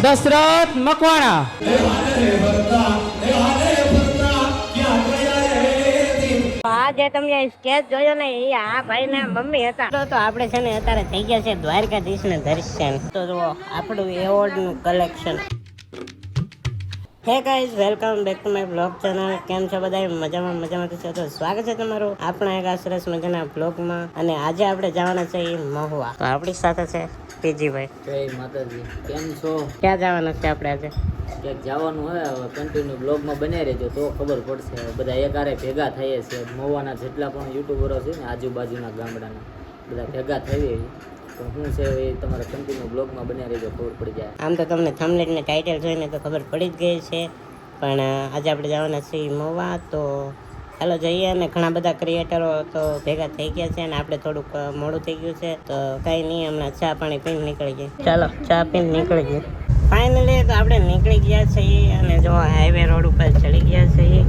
દશરથ મકવાણા. આ જે તમે સ્કેચ જોયો ને એ આ ભાઈ ના મમ્મી હતા. તો આપણે છે ને અત્યારે થઈ ગયા છે દ્વારકાધીશ ને દર્શન. તો જુઓ આપણું એવોર્ડ નું collection. Hey guys, welcome back to my blog channel. કેમ છો બધા? મજામાં છો? તો સ્વાગત છે તમારું આપણા એક સરસ મજાના બ્લોગમાં. અને આજે આપણે જવાના છે મહુવા. તો આપણી સાથે છે પીજીભાઈ. જય માતાજી. કેમ છો? ક્યાં જવાના છે આપણે આજે? ક્યાંક જવાનું હોય, હવે કન્ટિન્યુ બ્લોગમાં બન્યા રહેજો તો ખબર પડશે. બધા એકારે ભેગા થઈએ છે. મહુવાના જેટલા પણ યુટ્યુબરો છે ને આજુબાજુના ગામડાના બધા ભેગા થઈએ. તો શું છે એ તમારે કન્ટિન્યુ બ્લોગમાં બન્યા રહેજો, ખબર પડી જાય. આમ તો તમને થંબનેલ ને ટાઇટલ જોઈને તો ખબર પડી જ ગઈ છે, પણ આજે આપણે જવાના છીએ મહુવા. તો ચાલો જઈએ. અને ઘણા બધા ક્રિએટરો તો ભેગા થઈ ગયા છે અને આપણે થોડુંક મોડું થઈ ગયું છે. તો કંઈ નહીં, હમણાં ચા પાણી પીને નીકળી ગયા. ચાલો ચા પીને નીકળી ગયા. ફાઇનલી તો આપણે નીકળી ગયા છીએ અને જો હાઈવે રોડ ઉપર ચડી ગયા છીએ.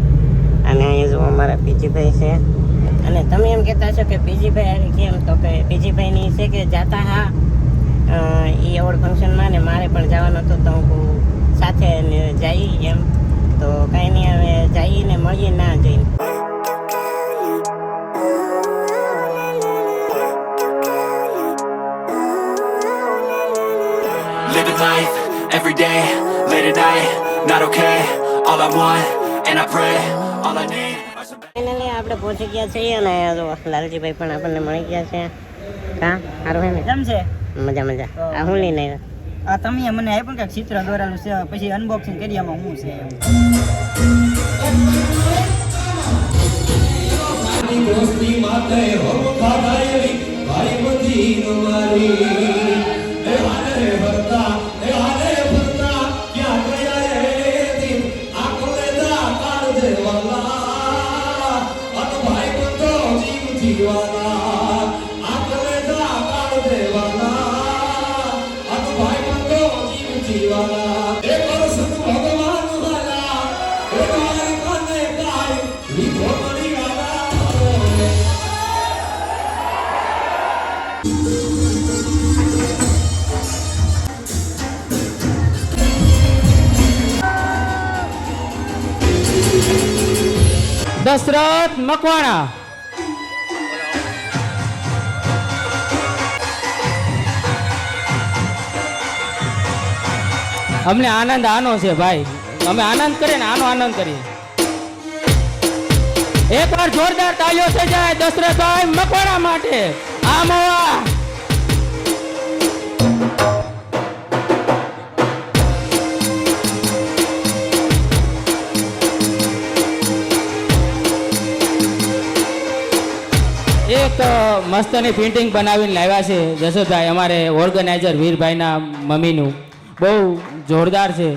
અને અહીંયા જો અમારા પીજીભાઈ છે. અને તમે એમ કહેતા છો કે પીજીભાઈ કેમ, તો કે પીજીભાઈની છે કે જાતા હા એ એવોર્ડ ફંક્શનમાં ને મારે પણ જવાનું હતું, તો હું સાથે જઈ એમ. તો કાંઈ નહીં, હવે જઈને મળીએ ના જઈને. Living life, every day, late at night, not okay. All I want, and I pray, all I need are some finally આપણે પહોંચી ગયા છીએ અને જો લાલજીભાઈ પણ આપણને મળી ગયા છે. હા સારું હે ને? કેમ છે? મજા. આ હું લઈને આવ્યા? આ તમે મને આપ્યું કે ચિત્ર દોરેલું છે, પછી અનબોક્સિંગ કરી આમાં શું છે એમ. દશરથ મકવાણા. અમને આનંદ આનો છે ભાઈ, અમે આનંદ કરીએ ને આનો આનંદ કરીએ. એકવાર જોરદાર તાળીઓ થઈ જાય દશરથભાઈ મકવાણા માટે. આ મહુવા એક મસ્તની પેઇન્ટિંગ બનાવીને લાવ્યા છે જશોદભાઈ, અમારે ઓર્ગેનાઇઝર વીરભાઈના મમ્મીનું. બહુ જોરદાર છે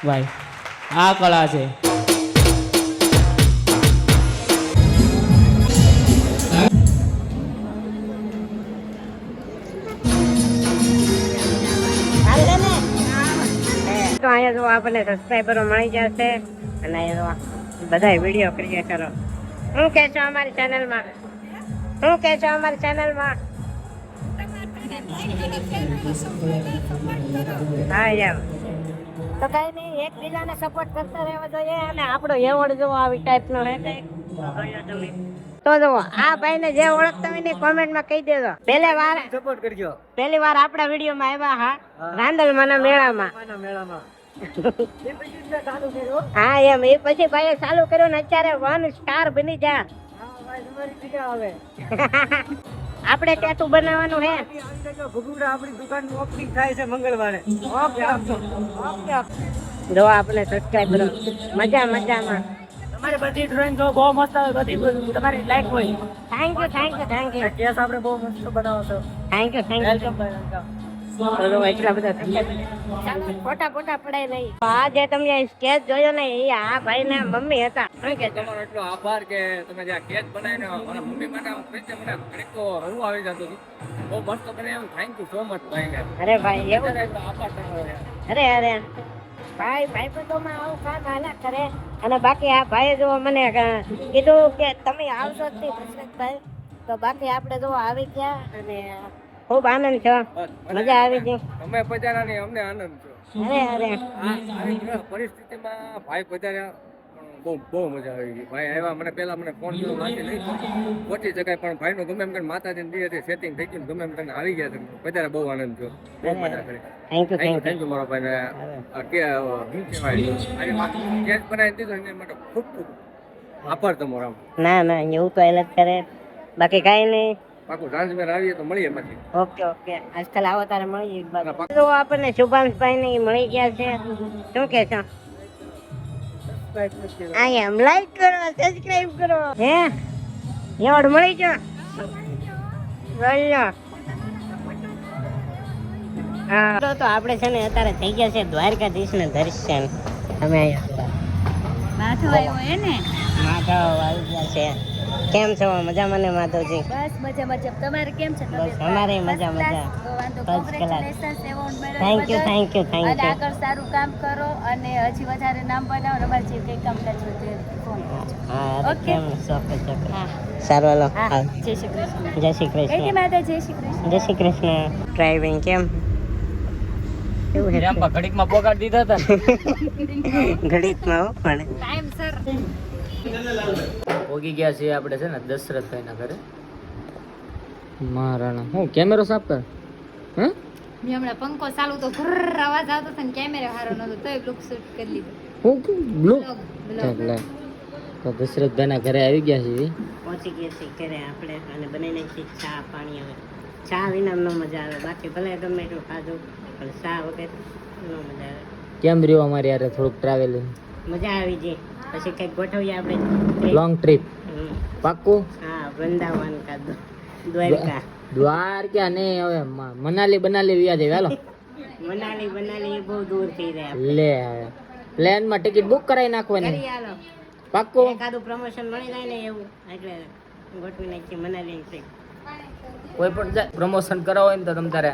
ભાઈ, આ કળા છે. તો અહીંયા જો આપણને સબસ્ક્રાઈબરો મળી જશે. અને અહીંયા બધા વિડીયો ક્રિએટરો શું કહે છો અમારી ચેનલમાં? હા યાર, તો કઈ નહીં, એકબીજાને સપોર્ટ કરતા રહેવા જોઈએ. અને આપણો એવોર્ડ જો આવી ટાઈપનો હે કંઈક તો જુઓ આ ભાઈને જે ઓળખતા હોય ને કોમેન્ટમાં કહી દેજો. સપોર્ટ કરજો. પહેલી વાર આપણા વિડીયોમાં આવ્યા. હા, રાંદલમાના મેળામાં. હા એમ, એ પછી ભાઈ ચાલુ કર્યો ને અત્યારે 1 સ્ટાર બની જા. આપણે ટેટુ બનાવવાનું હે. આપણી દુકાન ઓપનિંગ થાય છે મંગળવારે. જો આપણે સબસ્ક્રાઇબ કરો. મજામાં. તમારી બધી ડ્રોઈંગ જો બહુ મસ્ત આવે, બધી તમારી લાઈક હોય. Thank you. કેસ આપણે બહુ મસ્ત બનાવો છો. Thank you. વેલકમ ભાઈ. એટલા બધા ફોટા પડાય નહીં. આ જે તમે સ્કેચ જોયો ને એ આ ભાઈ ના મમ્મી હતા. તમારો એટલો આભાર કે તમે જે કેક બનાવીને મારા મમ્મી માટે મને ઘડીક તો હળવું આવી જતું હતું. બહુ મસ્ત બને એમ. થેન્ક યુ સો મચ ભાઈ. અરે ભાઈ એવું આભાર તમારો. અરે ભાઈ બધોમાં આવું કામ હાલા કરે. અને બાકી આ ભાઈ જો મને કીધું કે તમે આવશો જ નહીં દશરથભાઈ, તો બાકી આપણે જો આવી ગયા અને ખૂબ આનંદ છે, મજા આવી ગઈ. અમે પજારા નહીં, અમને આનંદ છે. અરે આ પરિસ્થિતિમાં ભાઈ વધારે બહુ મજા આવી ગઈ. ભાઈ આવ્યા, મને પહેલા મને ફોન કર્યો, માથી નહીં પહોંચી શકાય, પણ ભાઈનું ગમે એમ કરીને માતાજીને દીએ સેટિંગ થઈ ગયું, ગમે એમ કરીને આવી ગયા છે. વધારે બહુ આનંદ થયો, બહુ મજા કરી. થેન્ક યુ મારો ભાઈને. કે શું કહેવાય, મારી માથું ગેસ બનાવી દીધો એના માટે ખૂબ ખૂબ આભાર તમારો. ના ના એવું તો એલ જ કરે, બાકી કાંઈ નહીં. પાકું ટ્રાન્સફર આવીએ તો મળીએ પછી. ઓકે ઓકે, આજકાલ આવો તારે મળી જાય. તો આપણને શુભાંશભાઈ ને મળી ગયા છે, શું કે છો? આઈ એમ લાઈક કરો, સબસ્ક્રાઇબ કરો. હે એવોર્ડ મળી ગયો? બોલો. હા તો આપણે છે ને અત્યારે થઈ ગયા છે દ્વારકાધીશ ને દર્શન. અમે માધવ આવ્યો હે ને? માધવ આવી ગયા છે. કેમ છો? મજામાં ને માધવજી? બસ મજા મજા. તમારે કેમ છે? બસ અમારે મજા મજા. તો વાંધો, First class. congratulations એવોર્ડ મેળવ્યો થેન્ક યુ બદલ. થેન્ક યુ થેન્ક અને યુ. આગળ સારું કામ કરો અને હજી વધારે નામ બનાવો. અમારે જે કંઈ કામ કરજો તે ફોન કરજો. હા Okay. કેમ ચોક્કસ ચોક્કસ. હા સારું હાલો. હા, હા. જય શ્રી કૃષ્ણ. જય શ્રી કઈ કૃષ્ણ. માતા જય શ્રી કૃષ્ણ. જય શ્રી કૃષ્ણ. ડ્રાઇવિંગ કેમ કેવું છે? રેમ્પા ઘડીકમાં પોગાડી દીધા હતા. ઘડીકમાં હો પણ ટાઈમ સર. પોગી ગયા છીએ આપણે છે ને દશરથભાઈના ઘરે. મહારાણા હું કેમેરો સાફ કર. હે મેં હમણાં પંખો ચાલુ તો ઘર અવાજ આવતો હતો ને કેમેરા હારો નતો તોય બ્લોક શૂટ કરી લીધો. હું બ્લુ બ્લોગ લે તો દશરથભાઈના ઘરે આવી ગયા છીએ. પહોંચી ગયા છીએ ઘરે આપણે અને બનાવી નાખી ચા પાણી. હવે ચા વિના ન મજા આવે, બાકી ભલે ગમે એટલું ખાધું પણ ચા વગર ન મજા આવે. કેમ રહ્યું અમારી યારે થોડુંક ટ્રાવેલિંગ? મજા આવી ગઈ. પછી કંઈક ગોઠવીએ આપણે. લોંગ ટ્રીપ પાક્કું. હા વૃંદાવન કા દ્વારકા. દ્વારકા ને હવે મનાલી બનાલી વ્યા જાય. હાલો મનાલી એ બહુ દૂર થઈ રહ્યા. લે હવે પ્લેનમાં ટિકિટ બુક કરાવી નાખવાની. કરી હાલો. પાક્કું. એકાદું પ્રમોશન મળી જાય ને એવું એટલે ગોઠવી નાખીએ મનાલી ટ્રીપ. કોઈ પણ પ્રમોશન કરાવો હોય ને તો તમે તારે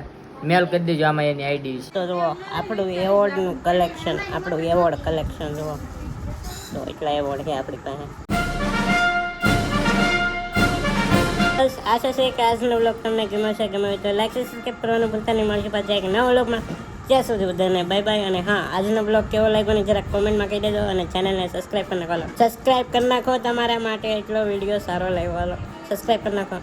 મેલ કરી દેજો આમાં એની આઈડી. તો જુઓ આપણું એવોર્ડનું કલેક્શન, આપણું એવોર્ડ કલેક્શન જુઓ. તો એટલા એવોર્ડ છે આપણી પાસે. બસ આશા છે કે આજનો વ્લોગ તમને ગમ્યો છે. ગમ્યો હોય તો લાઈક સબસ્ક્રાઈબ કરવાનું ભૂલતા નહીં. મળશે પાછા એક નવા વ્લોગમાં. ત્યાં સુધી બધાને બાય બાય. અને હા, આજનો બ્લોગ કેવો લાગ્યો ને જરાક કોમેન્ટમાં કહી દેજો. અને ચેનલને સબસ્ક્રાઈબ કરી નાખો. સબસ્ક્રાઈબ કરી નાખો, તમારા માટે એટલો વિડીયો સારો લાગ્યો. સબસ્ક્રાઈબ કરી નાખો.